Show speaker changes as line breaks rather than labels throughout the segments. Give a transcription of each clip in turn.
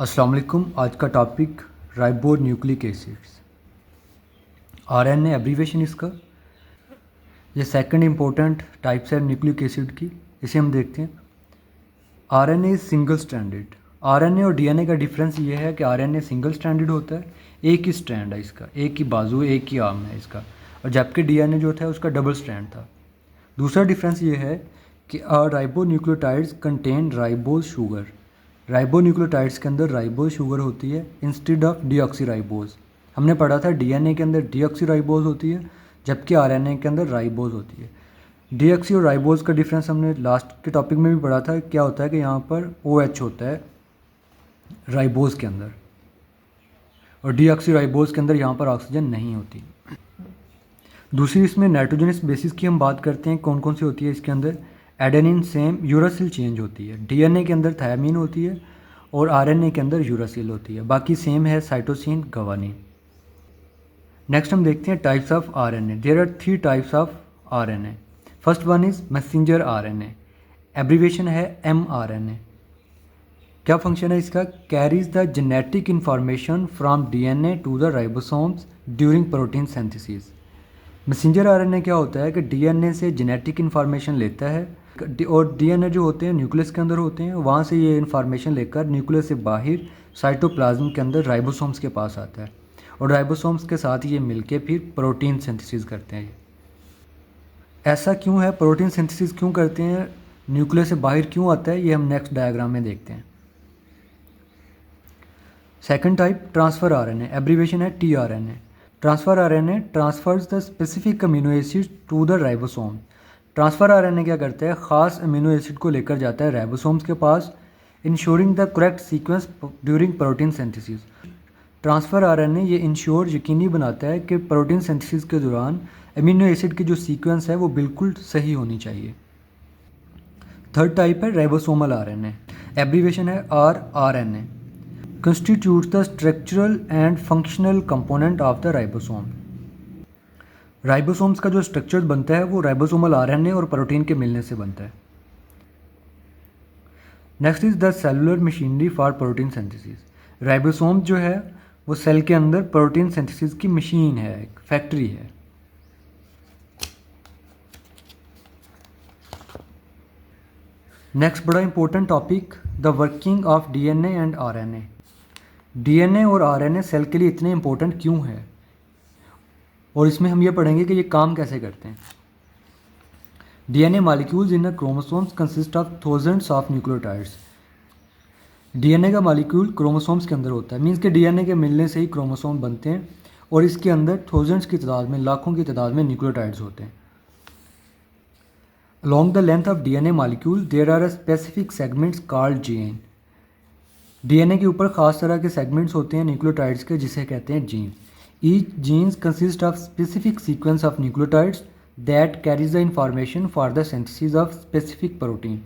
अस्सलाम वालेकुम। आज का topic ribo nucleic acids, RNA abbreviation इसका। ये सेकंड इम्पोर्टेंट टाइप्स है न्यूक्लिक एसिड की, इसे हम देखते हैं। RNA is single stranded. RNA और डीएनए का डिफरेंस ये है कि आरएनए सिंगल स्ट्रैंडेड होता है, एक ही स्ट्रैंड है इसका, एक ही बाजू एक ही आर्म है इसका, और जबकि डीएनए जो था उसका डबल स्ट्रैंड था। दूसरा डिफरेंस ये है कि ribo nucleotides contain ribose sugar. Ribo nucleotides के अंदर राइबोज शुगर होती है इंस्टेड ऑफ डीऑक्सीराइबोज। हमने पढ़ा था डीएनए के अंदर डीऑक्सीराइबोज होती है, जबकि आरएनए के अंदर राइबोज होती है। डीऑक्सी और राइबोज का डिफरेंस हमने लास्ट के टॉपिक में भी पढ़ा था। क्या होता है कि यहाँ पर OH होता है राइबोज के अंदर, और डीऑक्सीराइबोज के अंदर यहाँ पर ऑक्सीजन नहीं होती। दूसरी इसमें नाइट्रोजनस बेसिस की हम बात करते हैं, कौन कौन सी होती है इसके अंदर। एडेनिन सेम यूरासिल चेंज होती है, डीएनए के अंदर थायमीन होती है और आरएनए के अंदर यूरासिल होती है, बाकी सेम है साइटोसिन गवानीन। नेक्स्ट हम देखते हैं types of RNA. There are 3 types of RNA. First one is messenger RNA, abbreviation है mRNA। क्या फंक्शन है इसका? Carries the genetic information from DNA to the ribosomes during protein synthesis. Messenger RNA क्या होता है कि डीएनए से genetic information लेता है, और डीएनए जो होते हैं न्यूक्लियस के अंदर होते हैं, वहाँ से ये इन्फॉर्मेशन लेकर न्यूक्लियस से बाहर साइटोप्लाज्म के अंदर राइबोसोम्स के पास आता है, और राइबोसोम्स के साथ ये मिलके फिर प्रोटीन सिंथेसिस करते हैं। ऐसा क्यों है, प्रोटीन सिंथेसिस क्यों करते हैं, न्यूक्लियस से बाहर क्यों आता है, ये हम नेक्स्ट डायग्राम में देखते हैं। Second type transfer RNA, abbreviation है tRNA। Transfer RNA transfers the specific amino acid to the ribosome. Transfer RNA क्या करता है, ख़ास अमीनो एसिड को लेकर जाता है राइबोसोम्स के पास, ensuring the correct sequence during protein synthesis. Transfer RNA ये इंश्योर यकीनी बनाता है कि प्रोटीन सिंथेसिस के दौरान अमीनो एसिड की जो सीक्वेंस है वो बिल्कुल सही होनी चाहिए। थर्ड टाइप है राइबोसोमल आरएनए, एब्रीवेशन है rRNA। constitutes the structural and functional component of the ribosome। Ribosomes का जो स्ट्रक्चर बनता है वो राइबोसोमल आरएनए और प्रोटीन के मिलने से बनता है। Next is the cellular machinery for protein synthesis. Ribosome जो है वो सेल के अंदर प्रोटीन सिंथेसिस की मशीन है, एक फैक्ट्री है। नेक्स्ट बड़ा important topic, the working of DNA and RNA. DNA और आरएनए सेल के लिए इतने इंपॉर्टेंट क्यों है, और इसमें हम ये पढ़ेंगे कि ये काम कैसे करते हैं। DNA molecules in a chromosomes consist of thousands of nucleotides. DNA का मॉलिक्यूल क्रोमोसोम्स के अंदर होता है, मीन्स के डीएनए के मिलने से ही क्रोमोसोम बनते हैं, और इसके अंदर थाउजेंड्स की तादाद में, लाखों की तादाद में न्यूक्लियोटाइड्स होते हैं। Along the length of DNA molecule there are specific segments called gene। DNA के ऊपर खास तरह के सेगमेंट्स होते हैं न्यूक्लियोटाइड्स के, जिसे कहते हैं gene. Each genes consist of specific sequence of nucleotides that carries the information for the synthesis of specific protein.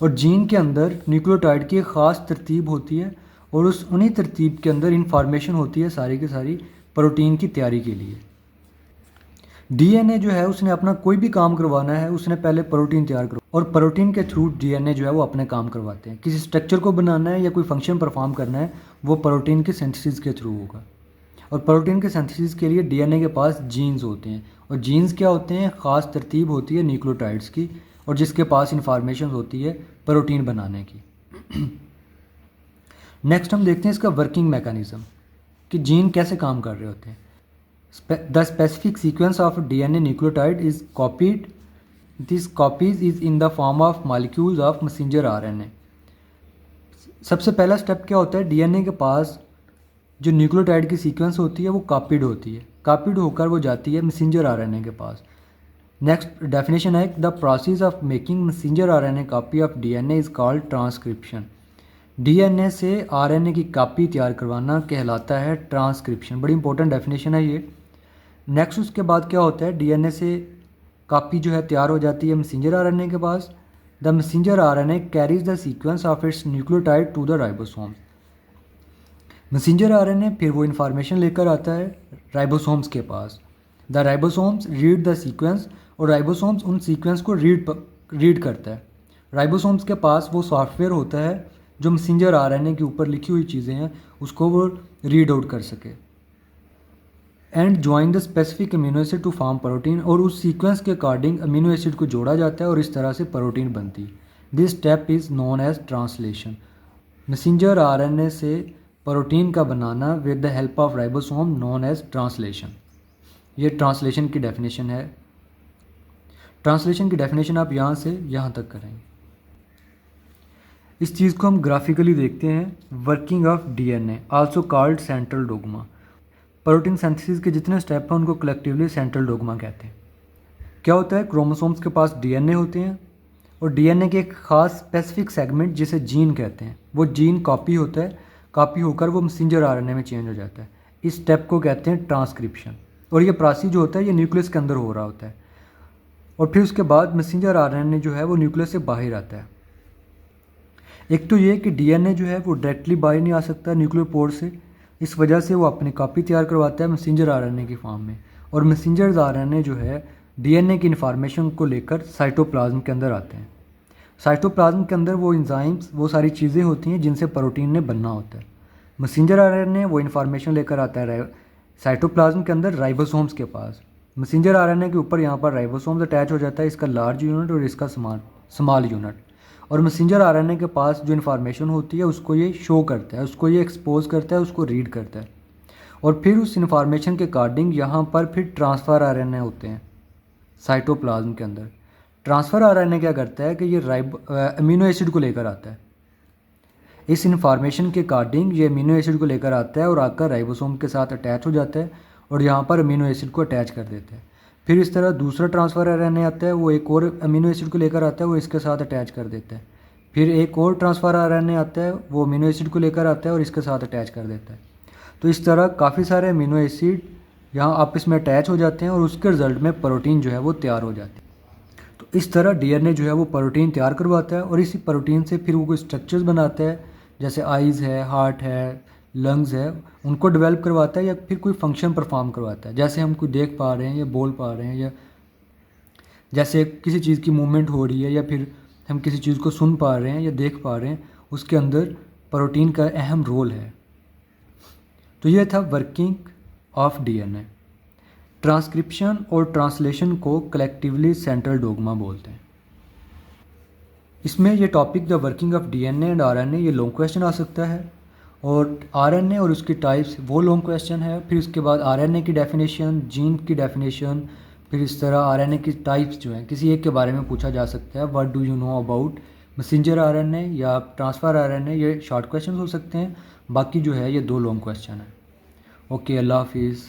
और जीन के अंदर न्यूक्लियोटाइड की एक ख़ास तरतीब होती है, और उन्हीं तरतीब के अंदर इंफॉर्मेशन होती है सारी की सारी प्रोटीन की तैयारी के लिए। डीएनए जो है उसने अपना कोई भी काम करवाना है, उसने पहले प्रोटीन तैयार करवा, और प्रोटीन के थ्रू डीएनए जो है वो अपने काम करवाते हैं। किसी स्ट्रक्चर को बनाना है या कोई फंक्शन परफॉर्म करना है, वो प्रोटीन के सिंथेसिस के थ्रू होगा। और प्रोटीन के सिंथेसिस के लिए डीएनए के पास जीन्स होते हैं, और जीन्स क्या होते हैं, ख़ास तरतीब होती है न्यूक्लियोटाइड्स की, और जिसके पास इंफॉर्मेशन होती है प्रोटीन बनाने की। नेक्स्ट हम देखते हैं इसका वर्किंग मैकेनिज़्म, कि जीन कैसे काम कर रहे होते हैं। The specific sequence of DNA nucleotide is copied. This copies is in the form of molecules of messenger RNA। सबसे पहला स्टेप क्या होता है, डीएनए के पास जो न्यूक्लियोटाइड की सीक्वेंस होती है वो कॉपीड होती है, कॉपीड होकर वो जाती है मैसेंजर आरएनए के पास। नेक्स्ट डेफिनेशन है, the process of making messenger RNA copy of DNA is called transcription. DNA से आरएनए की कॉपी तैयार करवाना कहलाता है ट्रांसक्रिप्शन। बड़ी इंपॉर्टेंट डेफिनेशन है ये। नेक्स्ट उसके बाद क्या होता है, डीएनए से कॉपी जो है तैयार हो जाती है मैसेंजर आरएनए के पास। The messenger RNA carries the sequence of its nucleotide to the ribosome. Messenger RNA फिर वो इन्फॉर्मेशन लेकर आता है राइबोसोम्स के पास। The ribosomes read the sequence, और राइबोसोम्स उन सीक्वेंस को रीड करता है। राइबोसोम्स के पास वो सॉफ्टवेयर होता है जो मैसेंजर आरएनए के ऊपर लिखी हुई चीज़ें हैं उसको वो रीड आउट कर सके। And join the specific amino acid to form protein, और उस सीक्वेंस के अकॉर्डिंग अमीनो एसिड को जोड़ा जाता है और इस तरह से प्रोटीन बनती है। This step is known as translation. Messenger RNA से प्रोटीन का बनाना with the help of ribosome known as translation. ये ट्रांसलेशन की डेफिनेशन है। ट्रांसलेशन की डेफिनेशन आप यहाँ से यहाँ तक करेंगे। इस चीज़ को हम ग्राफिकली देखते हैं। Working of DNA also called central dogma. Protein synthesis के जितने स्टेप हैं उनको कलेक्टिवली सेंट्रल डोग्मा कहते हैं। क्या होता है, क्रोमोसोम्स के पास डीएनए होते हैं और डीएनए के एक ख़ास स्पेसिफिक सेगमेंट जिसे जीन कहते हैं, वो जीन कॉपी होता है, कॉपी होकर वो मैसेंजर आरएनए में चेंज हो जाता है। इस स्टेप को कहते हैं ट्रांसक्रिप्शन। और ये प्रोसेस जो होता है ये न्यूक्लियस के अंदर हो रहा होता है और फिर उसके बाद मैसेंजर आरएनए जो है वो न्यूक्लियस से बाहर आता है। एक तो ये कि डीएनए जो है वो डायरेक्टली बाहर नहीं आ सकता न्यूक्लियोपोर से, इस वजह से वो अपनी कॉपी तैयार करवाता है मैसेंजर आरएनए की फॉर्म में। और मैसेंजर आरएनए जो है डीएनए की इन्फॉर्मेशन को लेकर साइटोप्लाज्म के अंदर आते हैं। साइटोप्लाज्म के अंदर वो एंजाइम्स, वो सारी चीज़ें होती हैं जिनसे प्रोटीन ने बनना होता है। मैसेंजर आरएनए वो इन्फॉर्मेशन लेकर आता है साइटोप्लाज्म के अंदर राइबोसोम्स के पास। मैसेंजर आरएनए के ऊपर यहाँ पर राइबोसोम्स अटैच हो जाता है, इसका लार्ज यूनिट और इसका स्मॉल यूनिट। और मैसेंजर आरएनए के पास जो इन्फॉर्मेशन होती है उसको ये शो करता है, उसको ये एक्सपोज करता है, उसको रीड करता है। और फिर उस इन्फॉर्मेशन के अकॉर्डिंग यहाँ पर फिर ट्रांसफ़र आरएनए होते हैं साइटोप्लाज्म के अंदर। ट्रांसफ़र आरएनए क्या करता है कि ये अमीनो एसिड को लेकर आता है। इस इन्फॉर्मेशन के अकॉर्डिंग ये अमीनो एसिड को लेकर आता है और आकर राइबोसोम के साथ अटैच हो जाता है और यहाँ पर अमीनो एसिड को अटैच कर देता है। फिर इस तरह दूसरा ट्रांसफ़र आरएनए आता है, वो एक और अमीनो एसिड को लेकर आता है, वो इसके साथ अटैच कर देता है। फिर एक और ट्रांसफ़र आरएनए आता है, वो अमीनो एसिड को लेकर आता है और इसके साथ अटैच कर देता है। तो इस तरह काफ़ी सारे अमीनो एसिड यहाँ आपस में अटैच हो जाते हैं और उसके रिज़ल्ट में प्रोटीन जो है वो तैयार हो जाती है। तो इस तरह डीएनए जो है वो प्रोटीन तैयार करवाता है और इसी प्रोटीन से फिर वो कोई स्ट्रक्चर्स बनाता है, जैसे आइज़ है, हार्ट है, लंग्स है, उनको डेवलप करवाता है या फिर कोई फंक्शन परफॉर्म करवाता है। जैसे हम कोई देख पा रहे हैं या बोल पा रहे हैं, या जैसे किसी चीज़ की मूवमेंट हो रही है या फिर हम किसी चीज़ को सुन पा रहे हैं या देख पा रहे हैं, उसके अंदर प्रोटीन का अहम रोल है। तो ये था वर्किंग ऑफ डीएनए। ट्रांसक्रिप्शन और ट्रांसलेशन को कलेक्टिवली सेंट्रल डोग्मा बोलते हैं। इसमें ये topic the working of DNA and RNA ये लॉन्ग क्वेश्चन आ सकता है, और आरएनए और उसकी टाइप्स वो लॉन्ग क्वेश्चन है। फिर उसके बाद आरएनए की डेफिनेशन, जीन की डेफिनेशन, फिर इस तरह आरएनए की टाइप्स जो हैं किसी एक के बारे में पूछा जा सकता है। What do you know about messenger RNA या ट्रांसफ़र आरएनए, ये शॉर्ट क्वेश्चन हो सकते हैं। बाकी जो है ये 2 लॉन्ग क्वेश्चन है। ओके, अल्लाह हाफिज़।